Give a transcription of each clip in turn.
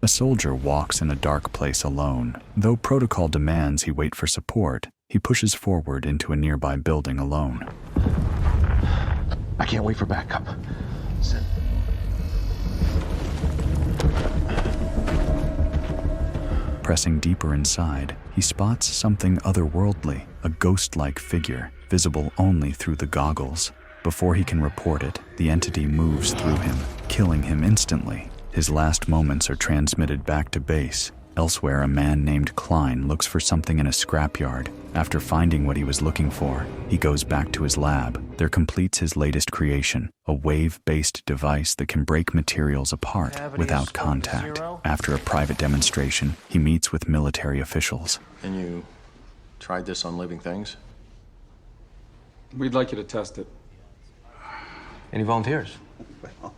A soldier walks in a dark place alone. Though protocol demands he wait for support, he pushes forward into a nearby building alone. I can't wait for backup. Sit. Pressing deeper inside, he spots something otherworldly, a ghost-like figure, visible only through the goggles. Before he can report it, the entity moves through him, killing him instantly. His last moments are transmitted back to base. Elsewhere, a man named Klein looks for something in a scrapyard. After finding what he was looking for, he goes back to his lab. There completes his latest creation, a wave-based device that can break materials apart without contact. After a private demonstration, he meets with military officials. And you tried this on living things? We'd like you to test it. Any volunteers? Well,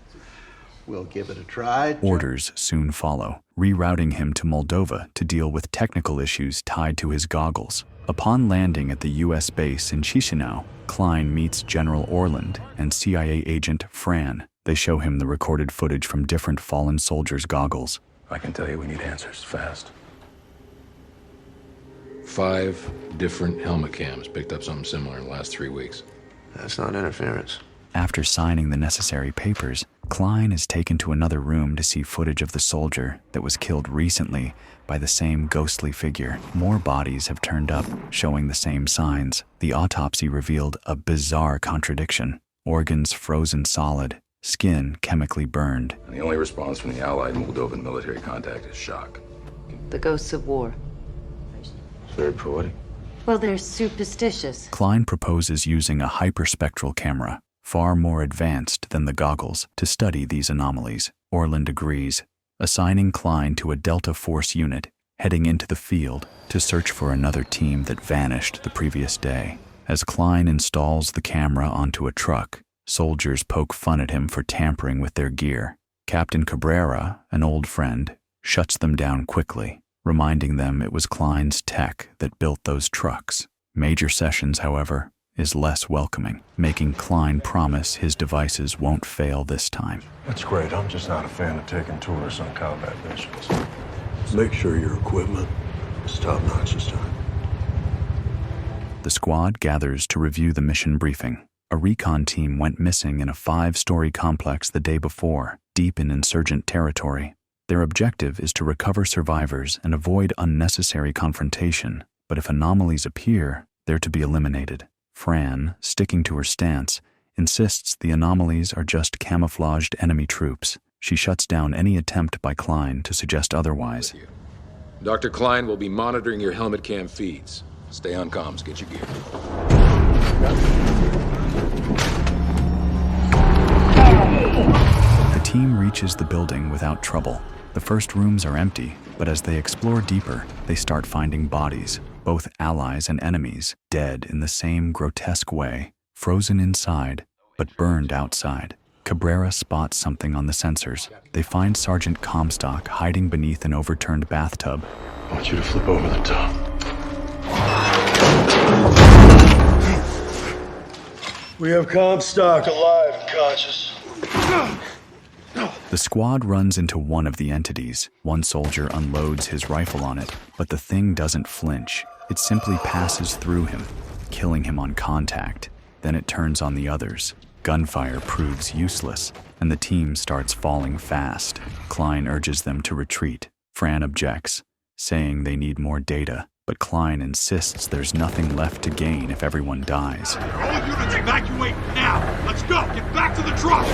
we'll give it a try. Orders soon follow, rerouting him to Moldova to deal with technical issues tied to his goggles. Upon landing at the U.S. base in Chisinau, Klein meets General Orland and CIA agent Fran. They show him the recorded footage from different fallen soldiers' goggles. I can tell you we need answers fast. 5 different helmet cams picked up something similar in the last 3 weeks. That's not interference. After signing the necessary papers, Klein is taken to another room to see footage of the soldier that was killed recently by the same ghostly figure. More bodies have turned up, showing the same signs. The autopsy revealed a bizarre contradiction. Organs frozen solid, skin chemically burned. And the only response from the Allied Moldovan military contact is shock. The ghosts of war. It's very poetic. Well, they're superstitious. Klein proposes using a hyperspectral camera, far more advanced than the goggles, to study these anomalies. Orland agrees, assigning Klein to a Delta Force unit, heading into the field to search for another team that vanished the previous day. As Klein installs the camera onto a truck, soldiers poke fun at him for tampering with their gear. Captain Cabrera, an old friend, shuts them down quickly, reminding them it was Klein's tech that built those trucks. Major Sessions, however, is less welcoming, making Klein promise his devices won't fail this time. That's great. I'm just not a fan of taking tourists on combat missions. Make sure your equipment is top-notch this time. The squad gathers to review the mission briefing. A recon team went missing in a 5-story complex the day before, deep in insurgent territory. Their objective is to recover survivors and avoid unnecessary confrontation, but if anomalies appear, they're to be eliminated. Fran, sticking to her stance, insists the anomalies are just camouflaged enemy troops. She shuts down any attempt by Klein to suggest otherwise. Dr. Klein will be monitoring your helmet cam feeds. Stay on comms, get your gear. The team reaches the building without trouble. The first rooms are empty, but as they explore deeper, they start finding bodies, both allies and enemies, dead in the same grotesque way, frozen inside, but burned outside. Cabrera spots something on the sensors. They find Sergeant Comstock hiding beneath an overturned bathtub. I want you to flip over the top. We have Comstock alive and conscious. The squad runs into one of the entities. One soldier unloads his rifle on it, but the thing doesn't flinch. It simply passes through him, killing him on contact. Then it turns on the others. Gunfire proves useless, and the team starts falling fast. Klein urges them to retreat. Fran objects, saying they need more data, but Klein insists there's nothing left to gain if everyone dies. All units evacuate now! Let's go! Get back to the truck!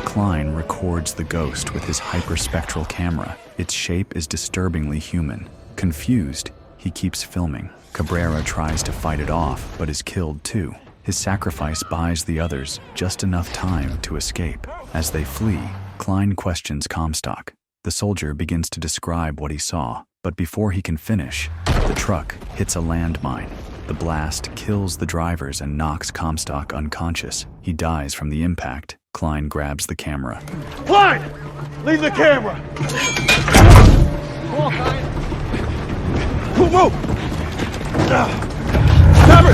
Klein records the ghost with his hyperspectral camera. Its shape is disturbingly human. Confused, he keeps filming. Cabrera tries to fight it off, but is killed too. His sacrifice buys the others just enough time to escape. As they flee, Klein questions Comstock. The soldier begins to describe what he saw, but before he can finish, the truck hits a landmine. The blast kills the drivers and knocks Comstock unconscious. He dies from the impact. Klein grabs the camera. Klein! Leave the camera! Come on, Klein! Move! Cover!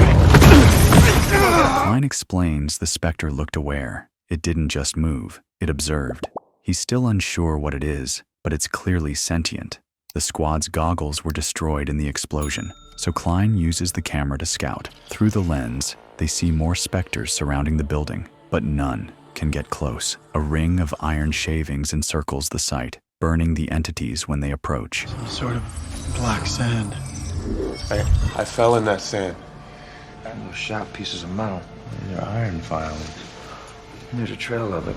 Klein explains the Spectre looked aware. It didn't just move, it observed. He's still unsure what it is, but it's clearly sentient. The squad's goggles were destroyed in the explosion, so Klein uses the camera to scout. Through the lens, they see more Spectres surrounding the building, but none can get close. A ring of iron shavings encircles the site, burning the entities when they approach. Some sort of black sand. I fell in that sand. Those sharp pieces of metal. These are iron filings. There's a trail of it.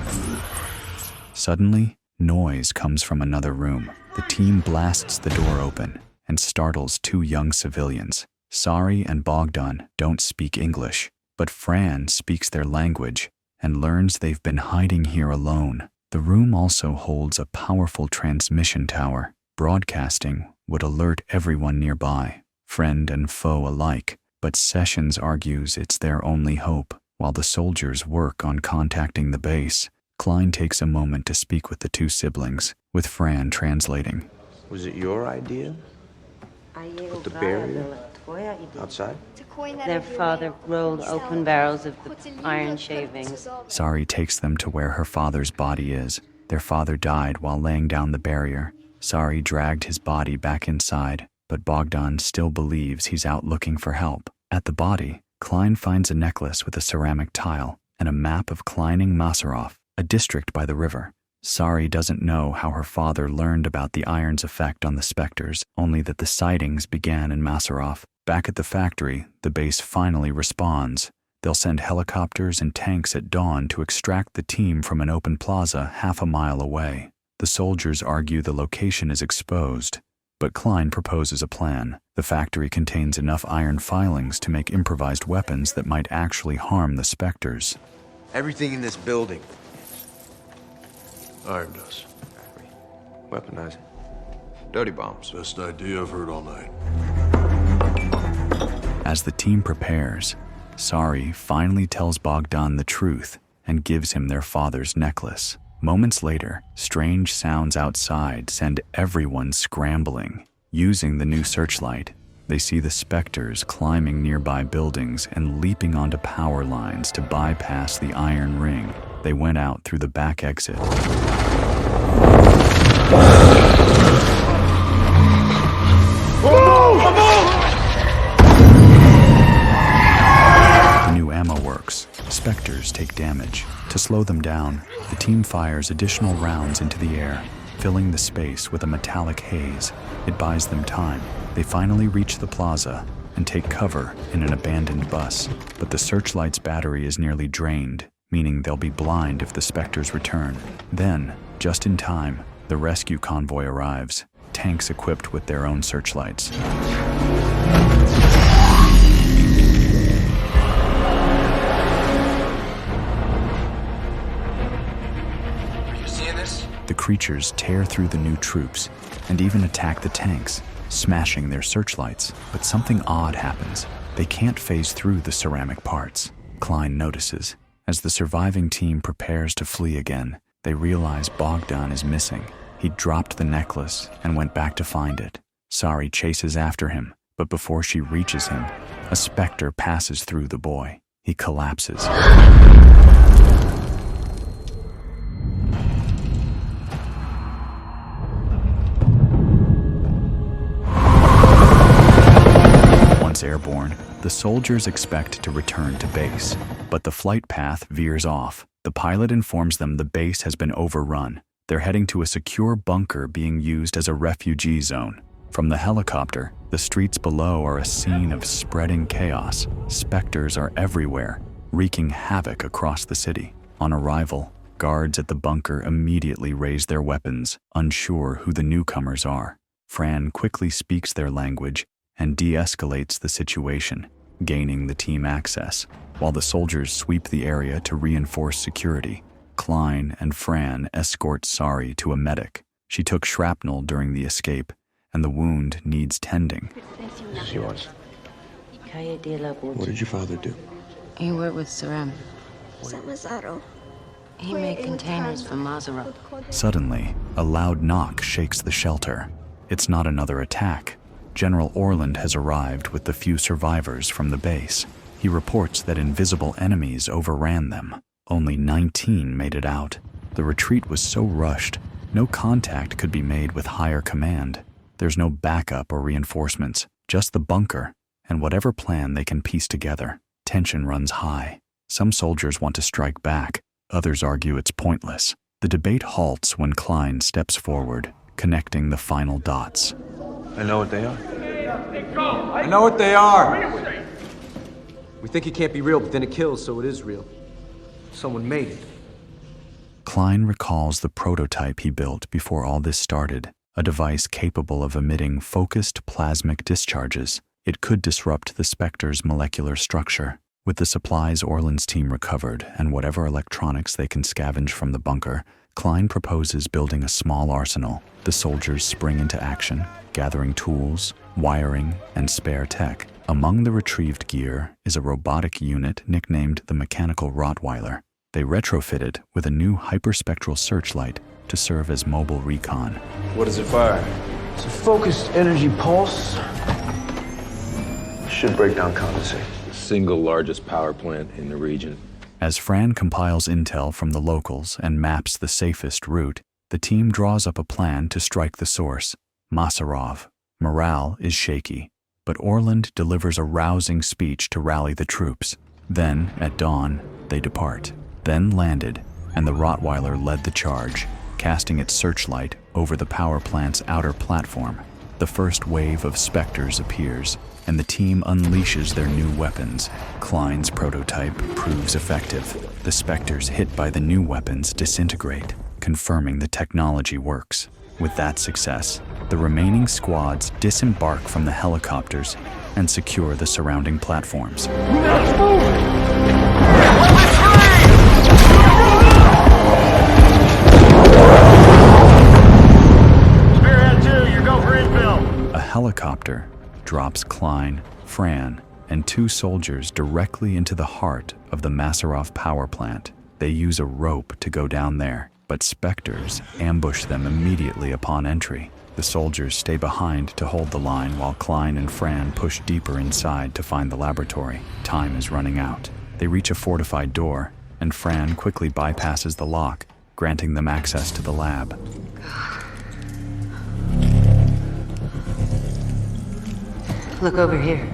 Suddenly, noise comes from another room. The team blasts the door open and startles two young civilians. Sari and Bogdan don't speak English, but Fran speaks their language and learns they've been hiding here alone. The room also holds a powerful transmission tower. Broadcasting would alert everyone nearby, friend and foe alike, but Sessions argues it's their only hope. While the soldiers work on contacting the base, Klein takes a moment to speak with the two siblings, with Fran translating. Was it your idea? Put the barrier outside? Their father rolled open barrels of the iron shavings. Sari takes them to where her father's body is. Their father died while laying down the barrier. Sari dragged his body back inside, but Bogdan still believes he's out looking for help. At the body, Klein finds a necklace with a ceramic tile and a map of Kleining Masaroff, a district by the river. Sari doesn't know how her father learned about the iron's effect on the Spectres, only that the sightings began in Masaroff. Back at the factory, the base finally responds. They'll send helicopters and tanks at dawn to extract the team from an open plaza half a mile away. The soldiers argue the location is exposed, but Klein proposes a plan. The factory contains enough iron filings to make improvised weapons that might actually harm the Spectres. Everything in this building. Iron dust. Weaponize it. Dirty bombs. Best idea I've heard all night. As the team prepares, Sari finally tells Bogdan the truth and gives him their father's necklace. Moments later, strange sounds outside send everyone scrambling. Using the new searchlight, they see the Spectres climbing nearby buildings and leaping onto power lines to bypass the iron ring. They went out through the back exit. The new ammo works. Spectres take damage. To slow them down, the team fires additional rounds into the air, filling the space with a metallic haze. It buys them time. They finally reach the plaza and take cover in an abandoned bus. But the searchlight's battery is nearly drained, meaning they'll be blind if the Spectres return. Then, just in time, the rescue convoy arrives, tanks equipped with their own searchlights. The creatures tear through the new troops and even attack the tanks, smashing their searchlights. But something odd happens. They can't phase through the ceramic parts. Klein notices. As the surviving team prepares to flee again, they realize Bogdan is missing. He dropped the necklace and went back to find it. Sari chases after him, but before she reaches him, a Spectre passes through the boy. He collapses. Airborne, the soldiers expect to return to base, but the flight path veers off. The pilot informs them the base has been overrun. They're heading to a secure bunker being used as a refugee zone. From the helicopter, the streets below are a scene of spreading chaos. Spectres are everywhere, wreaking havoc across the city. On arrival, guards at the bunker immediately raise their weapons, unsure who the newcomers are. Fran quickly speaks their language and de-escalates the situation, gaining the team access. While the soldiers sweep the area to reinforce security, Klein and Fran escort Sari to a medic. She took shrapnel during the escape, and the wound needs tending. This is yours. What did your father do? He worked with ceramic. He made containers for Masaroff. Suddenly, a loud knock shakes the shelter. It's not another attack. General Orland has arrived with the few survivors from the base. He reports that invisible enemies overran them. Only 19 made it out. The retreat was so rushed, no contact could be made with higher command. There's no backup or reinforcements, just the bunker, and whatever plan they can piece together. Tension runs high. Some soldiers want to strike back, others argue it's pointless. The debate halts when Klein steps forward, connecting the final dots. I know what they are. I know what they are! We think it can't be real, but then it kills, so it is real. Someone made it. Klein recalls the prototype he built before all this started, a device capable of emitting focused plasmic discharges. It could disrupt the Spectre's molecular structure. With the supplies Orland's team recovered and whatever electronics they can scavenge from the bunker, Klein proposes building a small arsenal. The soldiers spring into action, gathering tools, wiring, and spare tech. Among the retrieved gear is a robotic unit nicknamed the Mechanical Rottweiler. They retrofit it with a new hyperspectral searchlight to serve as mobile recon. What does it fire? It's a focused energy pulse. Should break down condensate. The single largest power plant in the region. As Fran compiles intel from the locals and maps the safest route, the team draws up a plan to strike the source, Masarov. Morale is shaky, but Orland delivers a rousing speech to rally the troops. Then, at dawn, they depart. Then landed, and the Rottweiler led the charge, casting its searchlight over the power plant's outer platform. The first wave of Spectres appears, and the team unleashes their new weapons. Klein's prototype proves effective. The Spectres hit by the new weapons disintegrate, confirming the technology works. With that success, the remaining squads disembark from the helicopters and secure the surrounding platforms. A helicopter drops Klein, Fran, and 2 soldiers directly into the heart of the Masarov power plant. They use a rope to go down there, but Spectres ambush them immediately upon entry. The soldiers stay behind to hold the line while Klein and Fran push deeper inside to find the laboratory. Time is running out. They reach a fortified door, and Fran quickly bypasses the lock, granting them access to the lab. Look over here.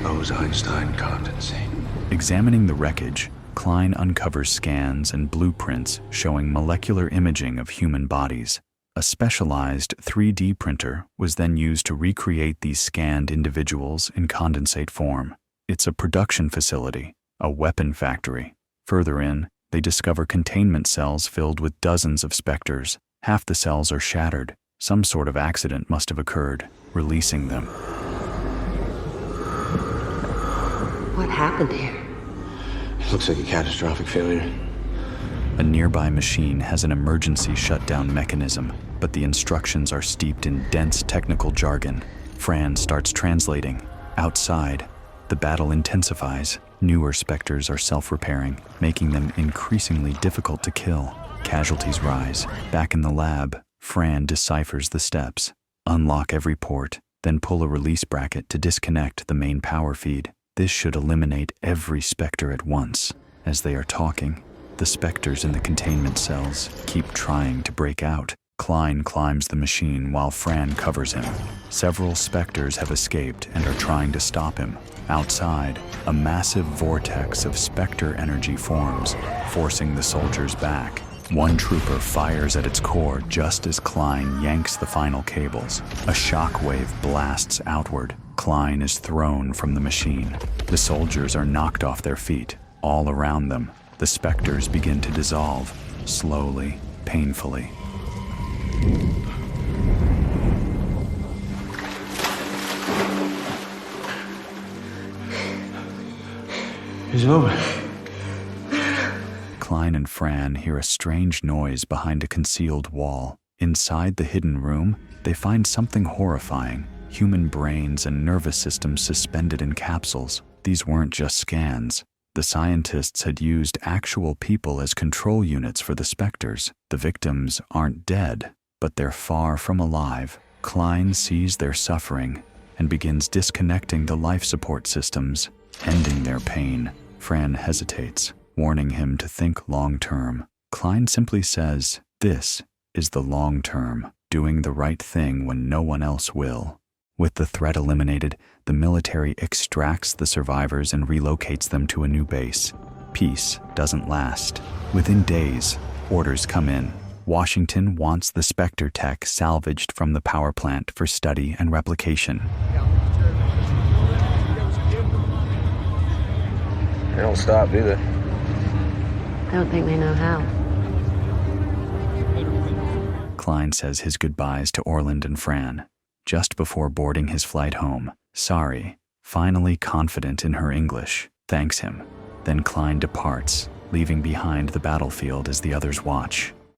Bose-Einstein condensate. Examining the wreckage, Klein uncovers scans and blueprints showing molecular imaging of human bodies. A specialized 3D printer was then used to recreate these scanned individuals in condensate form. It's a production facility, a weapon factory. Further in, they discover containment cells filled with dozens of Spectres. Half the cells are shattered. Some sort of accident must have occurred, releasing them. What happened here? Looks like a catastrophic failure. A nearby machine has an emergency shutdown mechanism, but the instructions are steeped in dense technical jargon. Fran starts translating. Outside, the battle intensifies. Newer Spectres are self-repairing, making them increasingly difficult to kill. Casualties rise. Back in the lab, Fran deciphers the steps. Unlock every port, then pull a release bracket to disconnect the main power feed. This should eliminate every Spectre at once. As they are talking, the Spectres in the containment cells keep trying to break out. Klein climbs the machine while Fran covers him. Several Spectres have escaped and are trying to stop him. Outside, a massive vortex of Spectre energy forms, forcing the soldiers back. One trooper fires at its core just as Klein yanks the final cables. A shockwave blasts outward. Klein is thrown from the machine. The soldiers are knocked off their feet. All around them, the Spectres begin to dissolve, slowly, painfully. He's moving. Klein and Fran hear a strange noise behind a concealed wall. Inside the hidden room, they find something horrifying. Human brains and nervous systems suspended in capsules. These weren't just scans. The scientists had used actual people as control units for the Spectres. The victims aren't dead, but they're far from alive. Klein sees their suffering and begins disconnecting the life support systems. ending their pain. Fran hesitates, warning him to think long-term. Klein simply says, "This is the long term, doing the right thing when no one else will." With the threat eliminated, the military extracts the survivors and relocates them to a new base. Peace doesn't last. Within days, orders come in. Washington wants the Spectre tech salvaged from the power plant for study and replication. They don't stop, do they? I don't think they know how. Klein says his goodbyes to Orland and Fran, just before boarding his flight home. Sorry, finally confident in her English, thanks him. Then Klein departs, leaving behind the battlefield as the others watch.